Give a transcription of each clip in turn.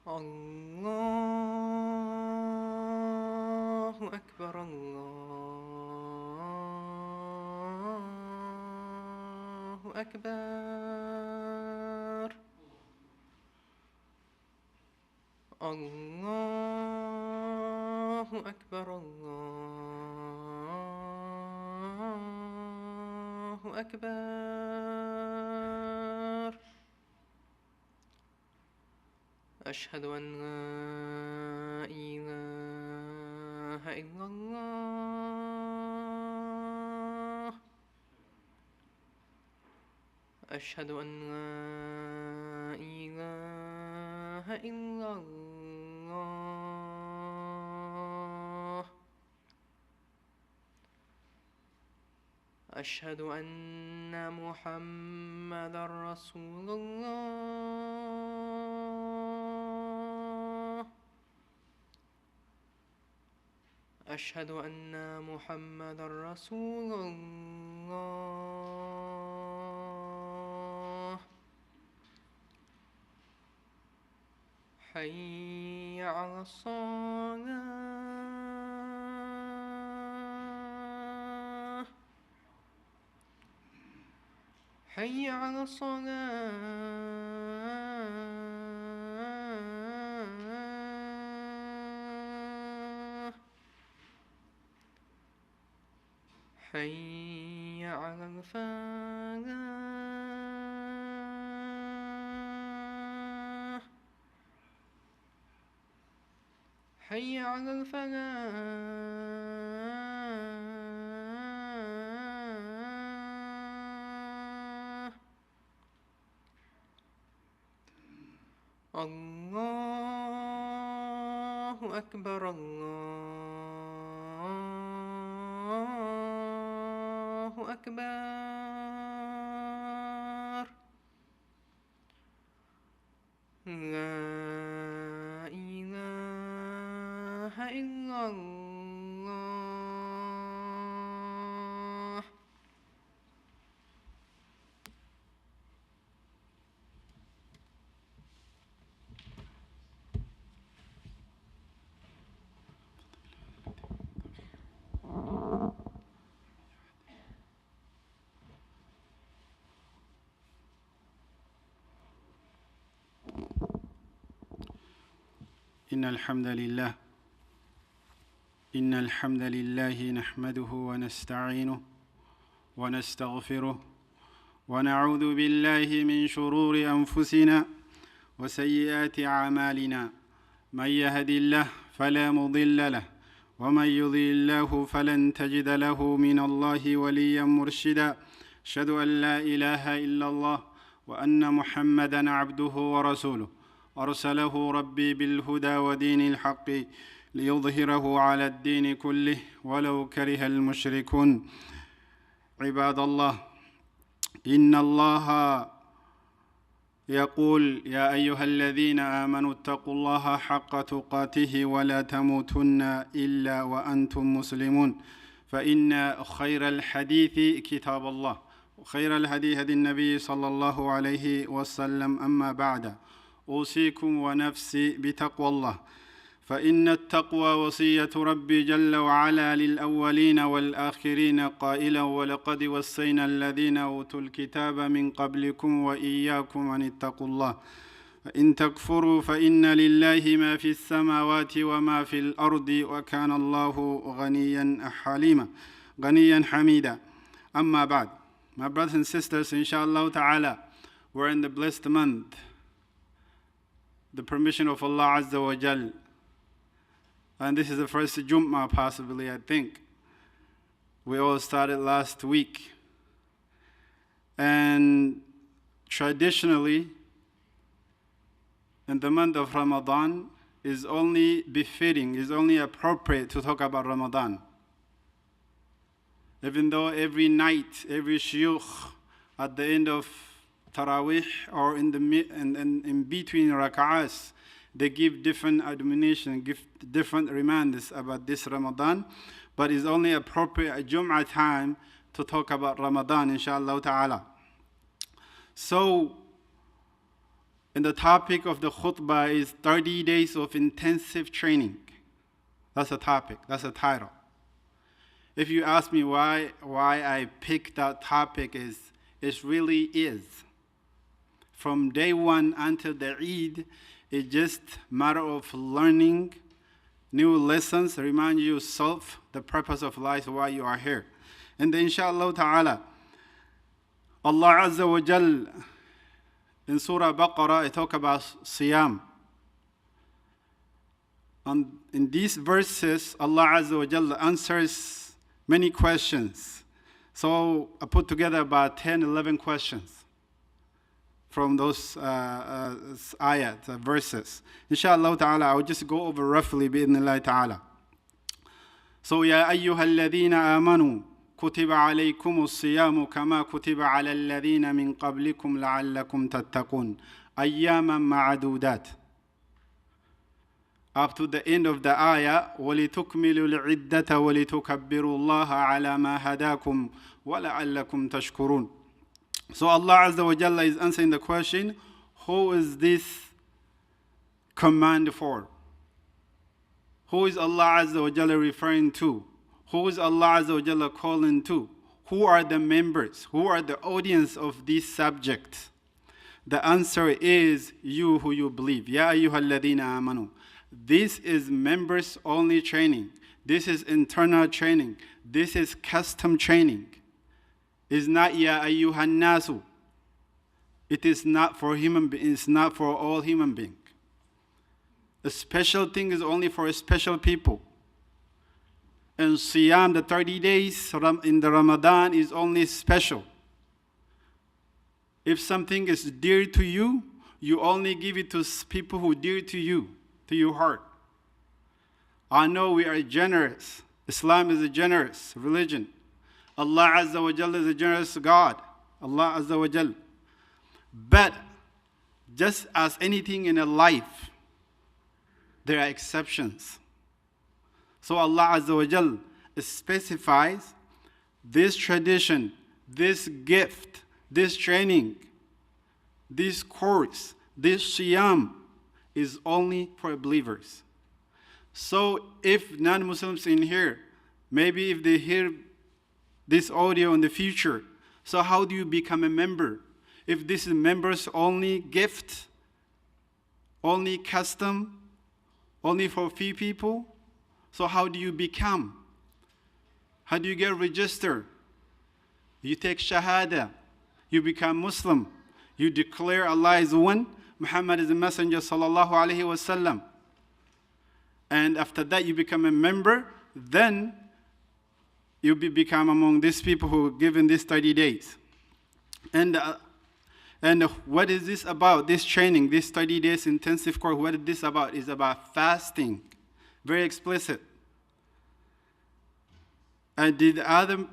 الله أكبر الله أكبر الله أكبر الله أكبر أشهد أن لا إله إلا الله أشهد أن لا إله إلا الله أشهد أن محمدًا رسول الله أشهد أن محمدًا رسول الله حي على الصلاة حي على الصلاة حي على الفلاح حي على الفلاح الله أكبر الله أكبر لا إله إلا الله إن الحمد لله نحمده ونستعينه ونستغفره ونعوذ بالله من شرور أنفسنا وسيئات أعمالنا من يهد الله فلا مضل له ومن يضلل الله فلن تجد له من الله وليا مرشدا أشهد أن لا إله إلا الله وأن محمدا عبده ورسوله أرسله ربي بالهدى ودين الحق ليظهره على الدين كله ولو كره المشركون عباد الله إن الله يقول يا أيها الذين آمنوا اتقوا الله حق تقاته ولا تموتن إلا وأنتم مسلمون فإن خير الحديث كتاب الله وخير الهدي هدي النبي صلى الله عليه وسلم أما بعد أوصيكم ونفسي بتقوى الله فإن التقوى وصية ربي جل وعلا للأولين والآخرين قائلا ولقد وصينا الذين أوتوا الكتاب من قبلكم وإياكم أن اتقوا الله فإن تكفروا فإن لله ما في السماوات وما في الأرض وكان الله غنيا حليما غنيا حميدا أما بعد. My brothers and sisters, inshallah ta'ala, we're in the blessed month, the permission of Allah Azza wa Jal. And this is the first Jummah possibly, I think. We all started last week. And traditionally, in the month of Ramadan, is only befitting, is only appropriate to talk about Ramadan. Even though every night, every shuyukh at the end of Taraweeh or in between rak'ahs, they give different admonition, give different reminders about this Ramadan, but it's only appropriate at Jum'ah time to talk about Ramadan, inshallah ta'ala. So, And the topic of the khutbah is 30 days of intensive training. That's the topic, that's the title. If you ask me why I picked that topic, it really is. From day one until the Eid, it's just a matter of learning new lessons, remind yourself the purpose of life, why you are here. And then inshallah ta'ala, Allah Azza wa Jal, in Surah Baqarah, it talk about Siyam. And in these verses, Allah Azza wa Jal answers many questions. So I put together about 10, 11 questions from those ayat, verses. Inshallah ta'ala, I'll just go over roughly bi'idhnillah ta'ala. So, يا أيها الذين آمنوا كتب عليكم الصيام كما كتب على الذين من قبلكم لعلكم تتقون أياما معدودات. Up to the end of the ayah, وَلِتُكْمِلُوا الْعِدَّةَ وَلِتُكَبِّرُوا اللَّهَ عَلَى مَا هَدَاكُمْ وَلَعَلَّكُمْ تَشْكُرُونَ. So Allah Azza wa Jalla is answering the question, who is this command for? Who is Allah Azza wa Jalla referring to? Who is Allah Azza wa Jalla calling to? Who are the members? Who are the audience of this subject? The answer is you who you believe. Ya ayyuhalladhina amanu. This is members only training. This is internal training. This is custom training. It's not ya ayyuhan nasu. It is not for human beings. It's not for all human beings. A special thing is only for special people. And Siyam, the 30 days in the Ramadan, is only special. If something is dear to you, you only give it to people who are dear to you, to your heart. I know we are generous. Islam is a generous religion. Allah Azza wa Jalla is a generous God. Allah Azza wa Jalla. But just as anything in a life, there are exceptions. So Allah Azza wa Jal specifies this tradition, this gift, this training, this course, this Siyam is only for believers. So if non-Muslims in here, maybe if they hear this audio in the future, so how do you become a member? If this is members only gift, only custom, only for few people, so how do you become? How do you get registered? You take Shahada, you become Muslim, you declare Allah is one, Muhammad is the messenger sallallahu alaihi wasallam. And after that you become a member, then you become among these people who are given these 30 days. And what is this about, this training, this 30 days intensive course, what is this about? It's about fasting. Very explicit. And did other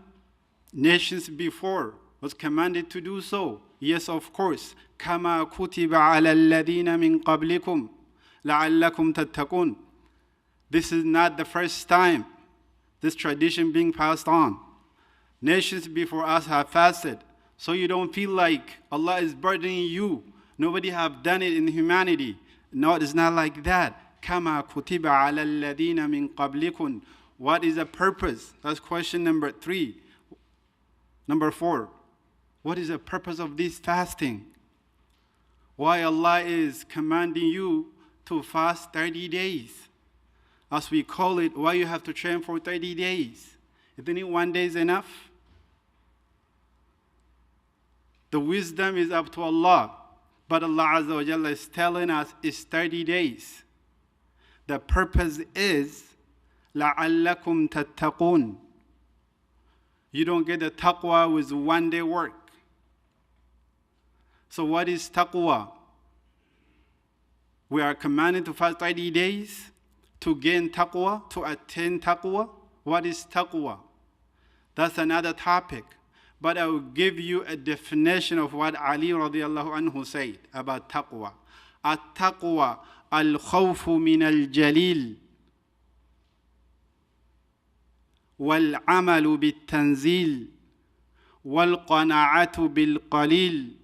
nations before was commanded to do so? Yes, of course. كَمَا كُتِبَ عَلَى الَّذِينَ مِنْ قَبْلِكُمْ لَعَلَّكُمْ تَتَّقُونَ. This is not the first time this tradition being passed on. Nations before us have fasted. So you don't feel like Allah is burdening you. Nobody have done it in humanity. No, it's not like that. كَمَا كُتِبَ عَلَى الَّذِينَ مِنْ قَبْلِكُمْ. What is the purpose? That's question number 3. Number 4. What is the purpose of this fasting? Why Allah is commanding you to fast 30 days? As we call it, why you have to train for 30 days? Isn't it 1 day is enough? The wisdom is up to Allah. But Allah Azza wa Jalla is telling us it's 30 days. The purpose is لَعَلَّكُمْ تَتَّقُونَ. You don't get the taqwa with 1 day work. So what is taqwa? We are commanded to fast 30 days to gain taqwa, to attain taqwa. What is taqwa? That's another topic. But I will give you a definition of what Ali radiallahu anhu said about taqwa. At-taqwa al-khawfu min al-jalil wal-amalu bit-tanzil wal-qana'atu bil-qalil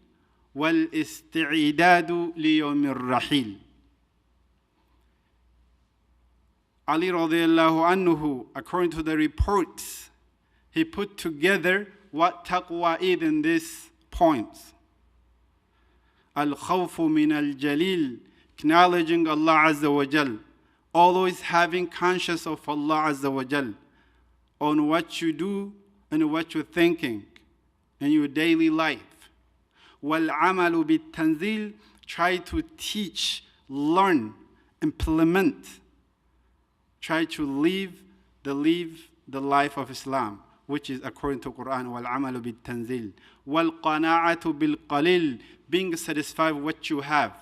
والاستعداد ليوم الرحيل. Ali radiallahu anhu, according to the reports, he put together what taqwa is in these points. Al-khawfu min al-jalil, acknowledging Allah Azza wa Jal, always having conscious of Allah Azza wa Jal on what you do and what you're thinking in your daily life. Wal-amalu bit-tanzil, try to teach, learn, implement. Try to live the life of Islam, which is according to Quran. Wal-amalu bit-tanzil. Wal-qana'atu bil-qalil, being satisfied with what you have.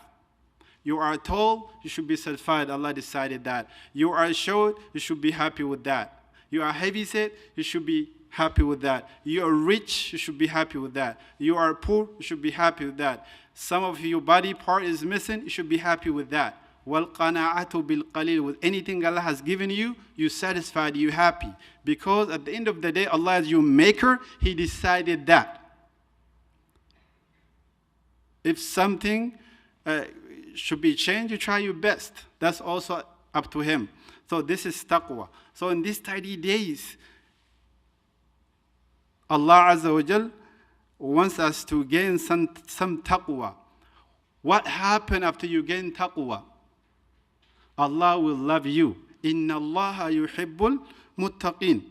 You are told, you should be satisfied. Allah decided that. You are short, you should be happy with that. You are heavy-set, you should be happy with that. You are rich, you should be happy with that. You are poor, you should be happy with that. Some of your body part is missing, you should be happy with that. وَالْقَنَاعَةُ بِالْقَلِيلِ, with anything Allah has given you, you satisfied, you happy. Because at the end of the day, Allah is your maker, He decided that. If something should be changed, you try your best. That's also up to Him. So this is taqwa. So in these 30 days, Allah Azza wa Jal wants us to gain some taqwa. What happened after you gain taqwa? Allah will love you. Inna Allaha yuhibbul muttaqin.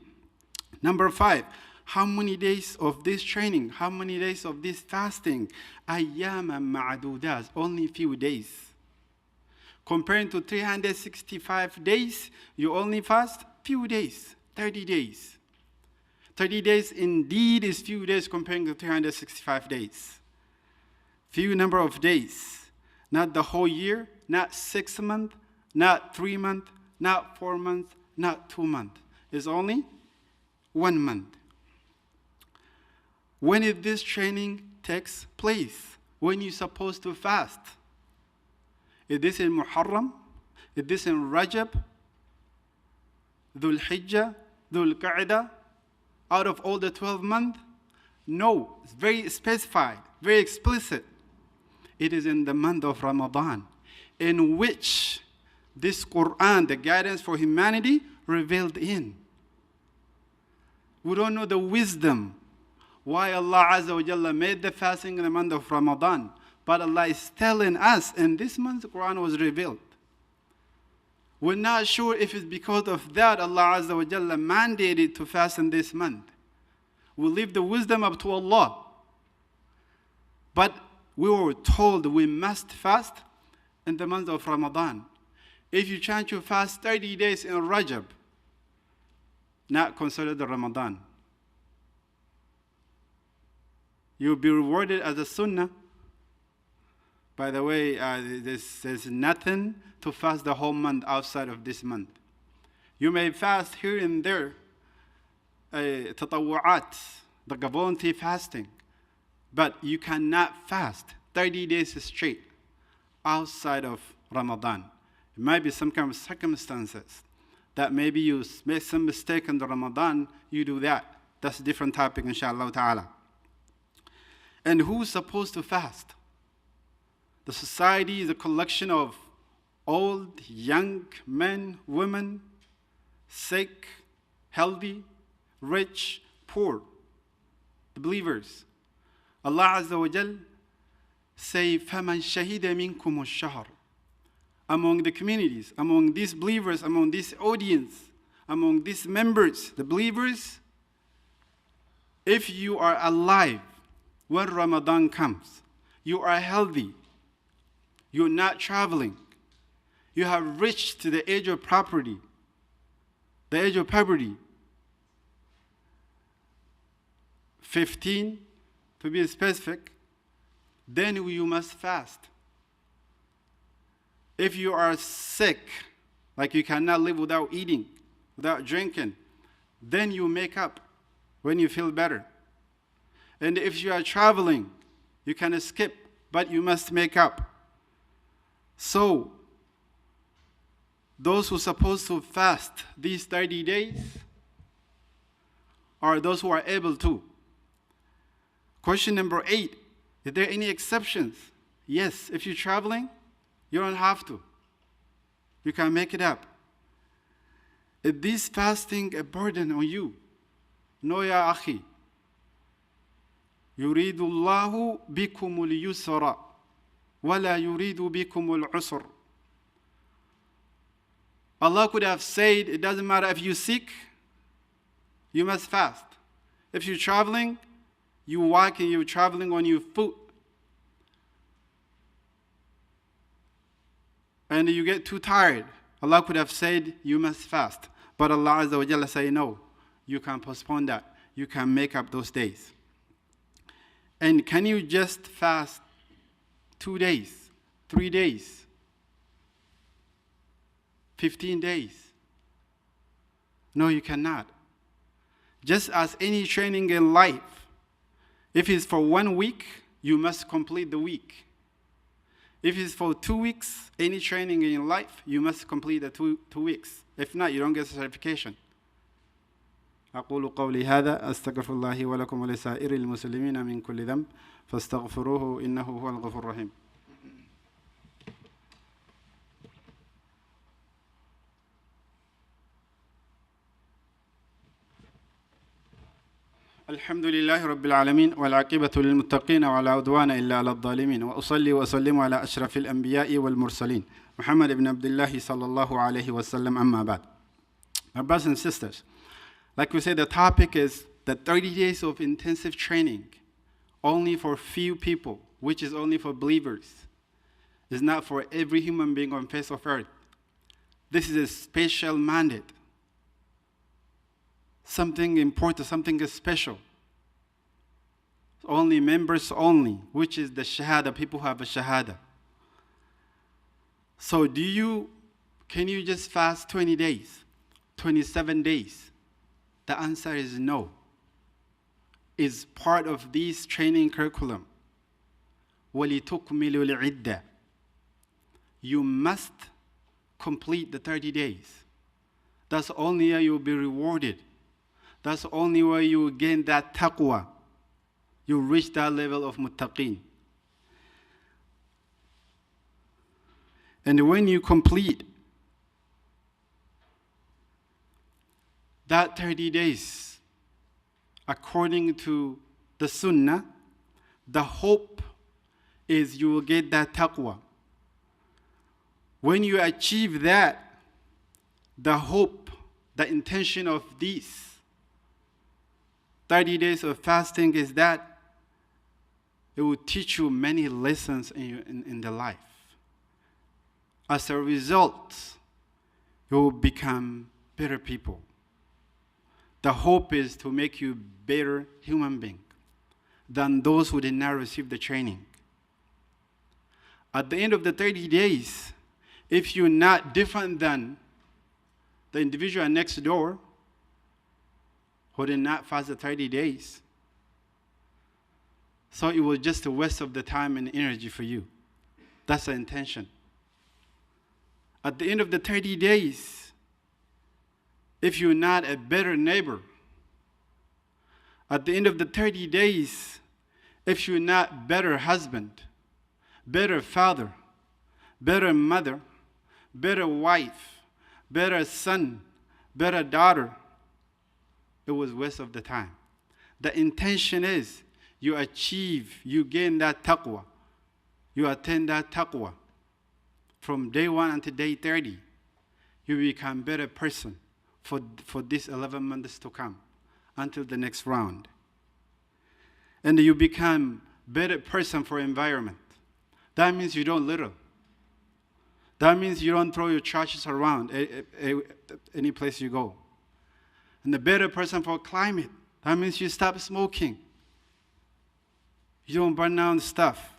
Number 5, how many days of this training? How many days of this fasting? Ayyaman ma'adudas, only few days. Comparing to 365 days, you only fast few days, 30 days. 30 days indeed is few days comparing to 365 days. Few number of days, not the whole year, not 6 months, not 3 months, not 4 months, not 2 months. It's only 1 month. When is this training takes place? When you're supposed to fast? Is this in Muharram? Is this in Rajab? Dhul Hijjah? Dhul Qa'dah? Out of all the 12 months? No, it's very specified, very explicit. It is in the month of Ramadan, in which this Quran, the guidance for humanity, revealed in. We don't know the wisdom why Allah Azza wa Jalla made the fasting in the month of Ramadan. But Allah is telling us, in this month the Quran was revealed. We're not sure if it's because of that Allah Azza wa Jalla mandated to fast in this month. We leave the wisdom up to Allah. But we were told we must fast in the month of Ramadan. If you try to fast 30 days in Rajab, not considered the Ramadan, you'll be rewarded as a sunnah. By the way, there's nothing to fast the whole month outside of this month. You may fast here and there, tatawu'at, the voluntary fasting, but you cannot fast 30 days straight outside of Ramadan. It might be some kind of circumstances that maybe you make some mistake in the Ramadan, you do that. That's a different topic, inshallah ta'ala. And who's supposed to fast? The society is a collection of old, young, men, women, sick, healthy, rich, poor, the believers. Allah Azza wa Jal say, فَمَنْ شَهِدَ مِنْكُمُ الشَّهْرِ. Among the communities, among these believers, among this audience, among these members, the believers, if you are alive when Ramadan comes, you are healthy, you're not traveling, you have reached to the age of puberty, 15 to be specific, then you must fast. If you are sick, like you cannot live without eating, without drinking, then you make up when you feel better. And if you are traveling, you can skip, but you must make up. So, those who are supposed to fast these 30 days are those who are able to. Question number 8 Is there any exceptions? Yes, if you're traveling, you don't have to. You can make it up. Is this fasting a burden on you? No, ya akhi. يريد الله بكم اليسر ولا يريد بكم العسر. Allah could have said, it doesn't matter if you're sick, you must fast. If you're traveling, you walk and you're traveling on your foot, and you get too tired, Allah could have said, you must fast. But Allah Azza wa Jalla say, no, you can postpone that. You can make up those days. And can you just fast 2 days, 3 days, 15 days? No, you cannot. Just as any training in life, if it's for 1 week, you must complete the week. If it's for 2 weeks, any training in your life, you must complete the two weeks. If not, you don't get certification. أقول قولي هذا أستغفر الله ولكم ولسائر المسلمين من كل ذنب فاستغفروه إنه هو الغفور الرحيم. الحمد لله رب العالمين والعاقبة للمتقين ولا عدوان إلا على الظالمين وأصلي وأسلم على أشرف الأنبياء والمرسلين محمد بن عبد الله صلى الله عليه وسلم أما بعد. My brothers and sisters, like we said, the topic is the 30 days of intensive training only for few people, which is only for believers. It's not for every human being on face of earth. This is a special mandate. Something important, something special. Only members only, which is the shahada, people who have a shahada. So can you just fast 20 days, 27 days? The answer is no. It's part of this training curriculum. وَلِتُكْمِلُوا الْعِدَّةِ. You must complete the 30 days. That's only how you'll be rewarded. That's only where you gain that taqwa. You reach that level of muttaqeen. And when you complete that 30 days, according to the sunnah, the hope is you will get that taqwa. When you achieve that, the hope, the intention of these 30 days of fasting is that it will teach you many lessons in the life. As a result, you will become better people. The hope is to make you better human being than those who did not receive the training. At the end of the 30 days, if you're not different than the individual next door who did not fast the 30 days, so it was just a waste of the time and energy for you. That's the intention. At the end of the 30 days, if you're not a better neighbor, at the end of the 30 days, if you're not better husband, better father, better mother, better wife, better son, better daughter, it was waste of the time. The intention is you gain that taqwa. You attain that taqwa. From day 1 until day 30, you become a better person for these 11 months to come until the next round. And you become a better person for environment. That means you don't litter. That means you don't throw your trashes around any place you go. And the better person for climate. That means you stop smoking. You don't burn down stuff.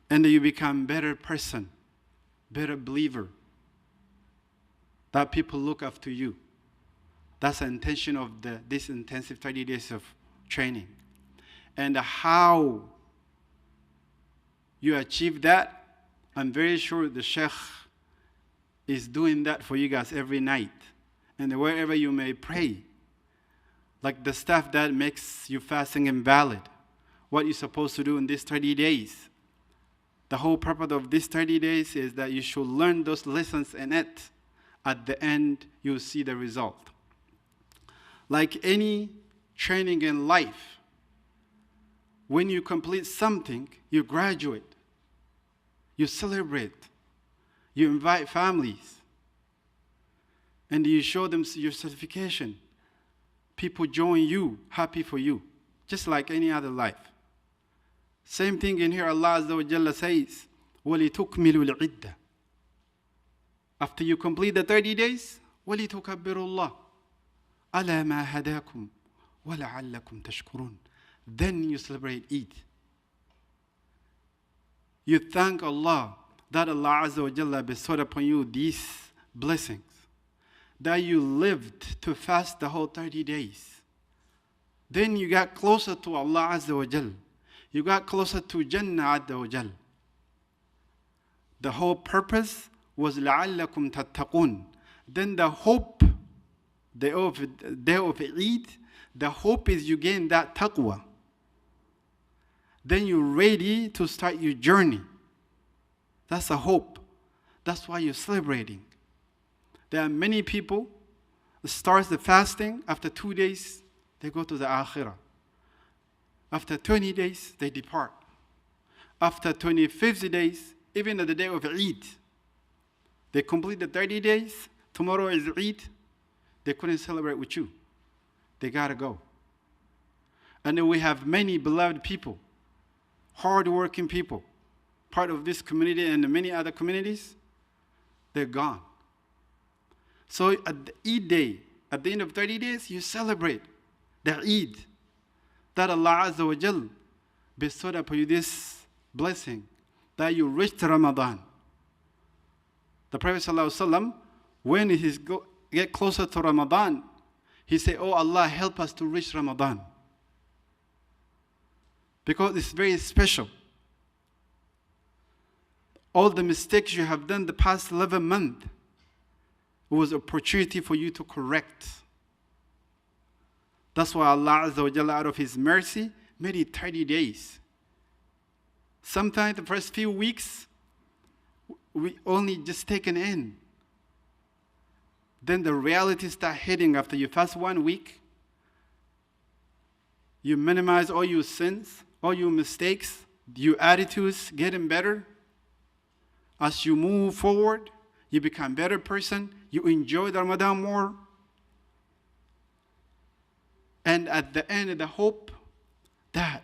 And you become a better person, better believer. That people look up to you. That's the intention of this intensive 30 days of training. And how you achieve that, I'm very sure the Sheikh is doing that for you guys every night. And wherever you may pray, like the stuff that makes you fasting invalid, what you're supposed to do in these 30 days. The whole purpose of these 30 days is that you should learn those lessons in it. At the end, you'll see the result. Like any training in life, when you complete something, you graduate, you celebrate, you invite families, and you show them your certification. People join you, happy for you, just like any other life. Same thing in here, Allah Azza wa Jalla says, وَلِتُكْمِلُوا الْعِدَّةِ. After you complete the 30 days, وَلِتُكَبِّرُوا اللَّهِ عَلَى مَا هَدَاكُمْ وَلَعَلَّكُمْ تَشْكُرُونَ. Then you celebrate Eid. You thank Allah that Allah Azza wa Jalla bestowed upon you these blessings, that you lived to fast the whole 30 days. Then you got closer to Allah Azza wa Jalla. You got closer to Jannah Azza wa Jal. The whole purpose was لَعَلَّكُمْ تَتَّقُونَ. Then the hope, day of Eid, the hope is you gain that taqwa. Then you're ready to start your journey. That's the hope. That's why you're celebrating. There are many people that start the fasting, after 2 days, they go to the akhirah. After 20 days, they depart. After 25 days, even at the day of Eid, they complete the 30 days. Tomorrow is Eid. They couldn't celebrate with you. They got to go. And then we have many beloved people, hard-working people, part of this community and many other communities. They're gone. So at the Eid day, at the end of 30 days, you celebrate the Eid, that Allah Azza wa Jal bestowed upon you this blessing, that you reached Ramadan. The Prophet ﷺ, when he get closer to Ramadan, he said, "Oh Allah, help us to reach Ramadan." Because it's very special. All the mistakes you have done the past 11 months, it was an opportunity for you to correct. That's why Allah Azza wa Jalla, out of His mercy, made it 30 days. Sometimes the first few weeks, we only just taken in. Then the reality start hitting after you fast 1 week. You minimize all your sins, all your mistakes, your attitudes getting better. As you move forward, you become a better person. You enjoy the Ramadan more. And at the end, the hope that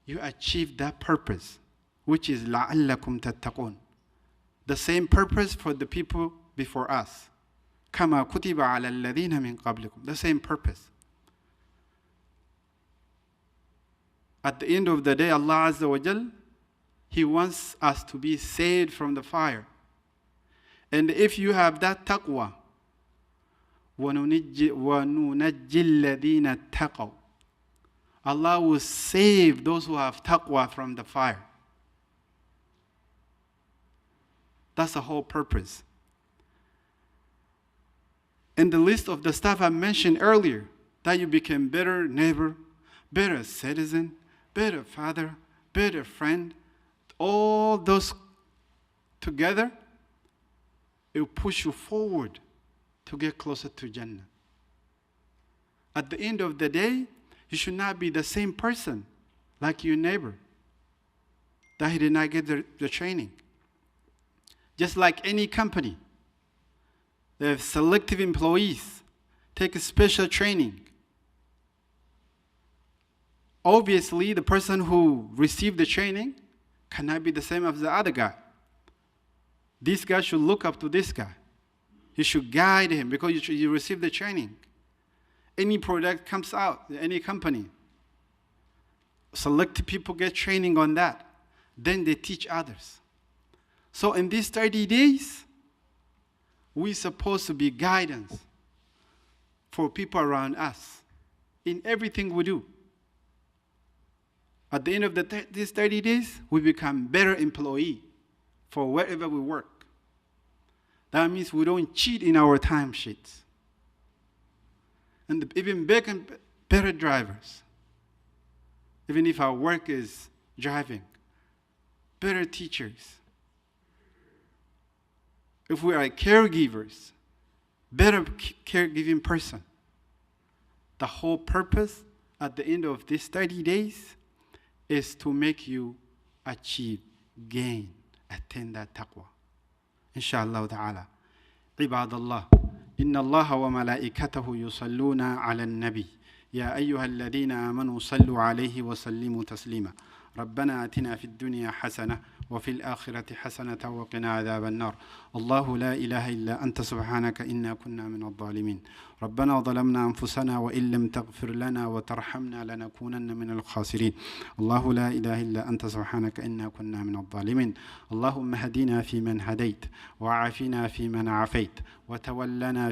you achieve that purpose, which is لَعَلَّكُمْ تَتَّقُونَ. The same purpose for the people before us. كَمَا كُتِبَ عَلَى الَّذِينَ مِنْ قَبْلِكُمْ. The same purpose. At the end of the day, Allah Azza wa Jal, He wants us to be saved from the fire. And if you have that taqwa, وَنُنَجِّي الَّذِينَ اتَّقَوْا, Allah will save those who have taqwa from the fire. That's the whole purpose. In the list of the stuff I mentioned earlier, that you become better neighbor, better citizen, better father, better friend, all those together, it will push you forward to get closer to Jannah. At the end of the day, you should not be the same person like your neighbor, that he did not get the training. Just like any company, they have selective employees, take a special training. Obviously, the person who received the training cannot be the same as the other guy. This guy should look up to this guy. You should guide him because you received the training. Any product comes out, any company, selected people get training on that. Then they teach others. So in these 30 days, we're supposed to be guidance for people around us in everything we do. At the end of these 30 days, we become better employee for wherever we work. That means we don't cheat in our timesheets. And even better drivers. even if our work is driving. Better teachers. If we are caregivers, better caregiving person. The whole purpose at the end of these 30 days is to make you achieve, gain, attain that taqwa. Inshallah ta'ala. عباد الله إن الله وملائكته يصلون على النبي يا أيها الذين آمنوا صلوا عليه وسلموا تسليما ربنا آتنا في الدنيا حسنة وفي الآخرة حسنة وقنا عذاب النار الله لا إله إلا أنت سبحانك إنا كنا من الظالمين ربنا ظلمنا أنفسنا وإن لم تغفر لنا وترحمنا لنكونن من الخاسرين الله لا إله إلا أنت سبحانك إنا كنا من الظالمين اللهم هدنا فيمن هديت وعافنا فيمن عافيت وتولنا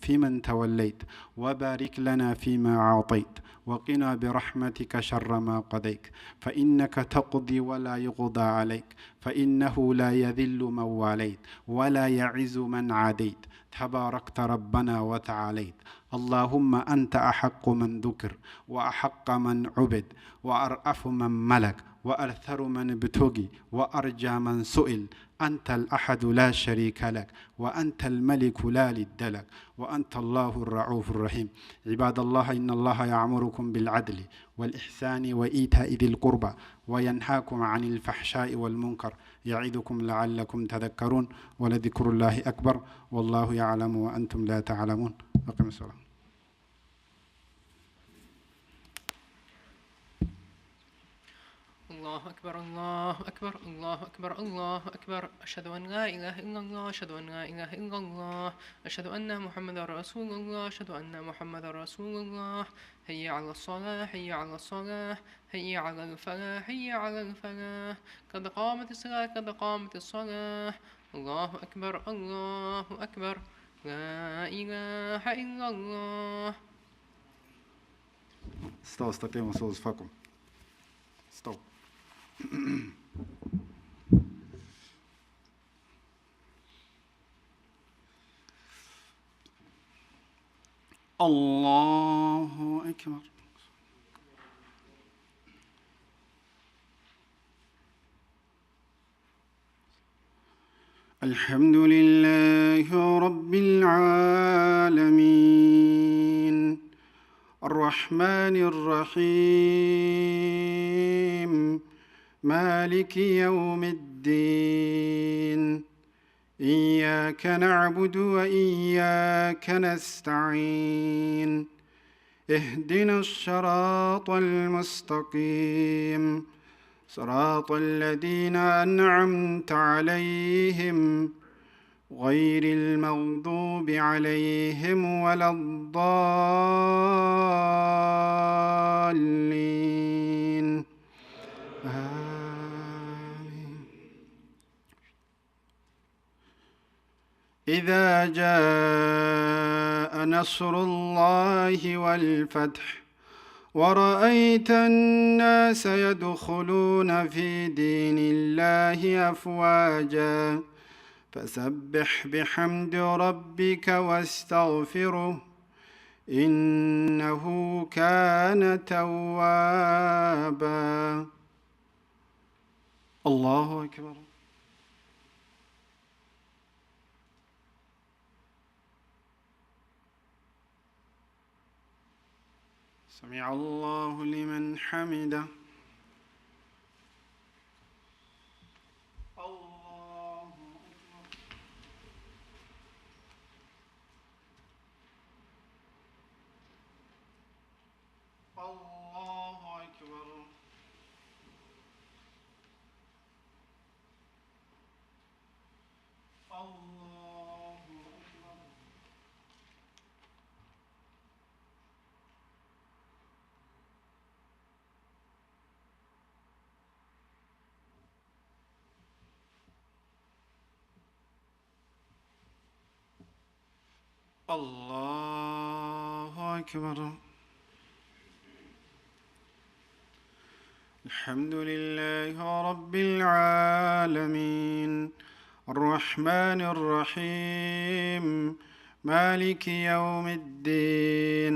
فيمن توليت وبارك لنا فيما أعطيت وقنا برحمتك شر ما قضيت فإنك تقضي ولا يقضى عليك فإنه لا يذل من واليت ولا يعز من عاديت تباركت ربنا وتعاليت اللهم أنت أحق من ذكر وأحق من عبد وأرأف من ملك وأرثر من ابتغي وأرجى من سئل أنت الأحد لا شريك لك وأنت الملك لا ند لك وأنت الله الرؤوف الرحيم عباد الله إن الله يأمركم بالعدل والإحسان وإيتاء ذي القربى وينهاكم عن الفحشاء والمنكر يعظكم لعلكم تذكرون ولذكر الله أكبر والله يعلم وأنتم لا تعلمون أقم الصلاة الله أكبر الله أكبر الله أكبر الله أكبر أشهد أن لا إله إلا الله أشهد أن لا إله إلا الله أشهد أن محمدا رسول الله أشهد أن محمدا رسول الله هيا على الصلاة هيا على الصلاة هيا على الفلاح هيا على الفلاح قد قامت الصلاة قد قامت الصلاة الله أكبر الله أكبر لا إله إلا الله استقيموا صفوفكم استو الله أكبر الحمد لله رب العالمين الرحمن الرحيم مالك يوم الدين إياك نعبد وإياك نستعين اهدنا الصراط المستقيم صراط الذين أنعمت عليهم غير المغضوب عليهم ولا الضالين آمين إذا جاء نصر الله والفتح ورأيت الناس يدخلون في دين الله أفواجا فسبح بحمد ربك واستغفره إنه كان توابا الله أكبر سمع الله لمن حمده الله أكبر الحمد لله رب العالمين الرحمن الرحيم مالك يوم الدين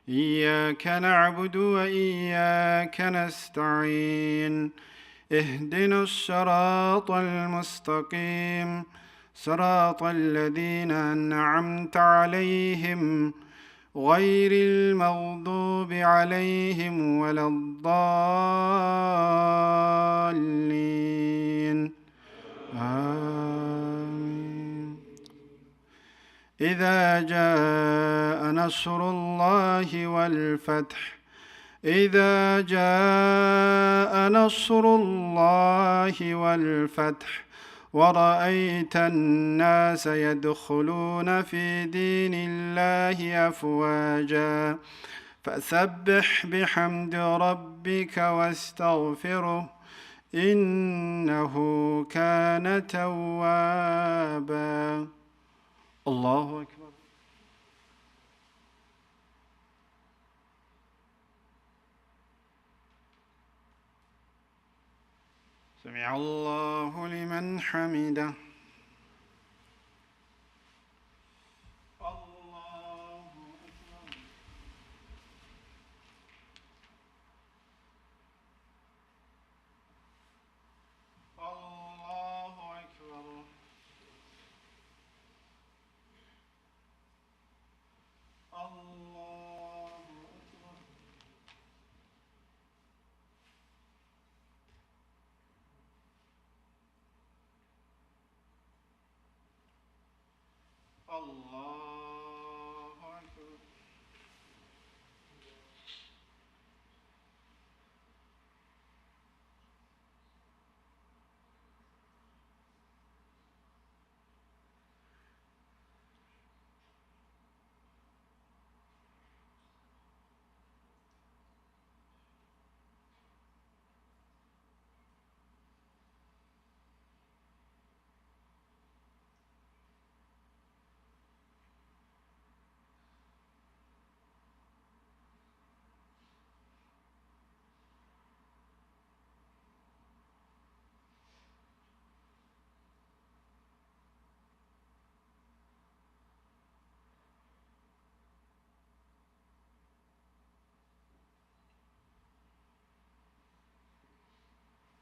إياك نعبد وإياك نستعين اهدنا الصراط المستقيم صراط الذين أنعمت عليهم غير المغضوب عليهم ولا الضالين آمين. إذا جاء نصر الله والفتح إذا جاء نصر الله والفتح ورأيت الناس يدخلون في دين الله أفواجا فسبح بحمد ربك واستغفره إنه كان توابا. الله أكبر. سمع الله لمن حمده. الله أكبر. الله أكبر. الله أكبر. الله أكبر.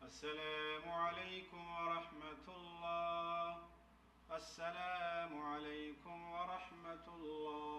السلام عليكم ورحمة الله. السلام عليكم ورحمة الله.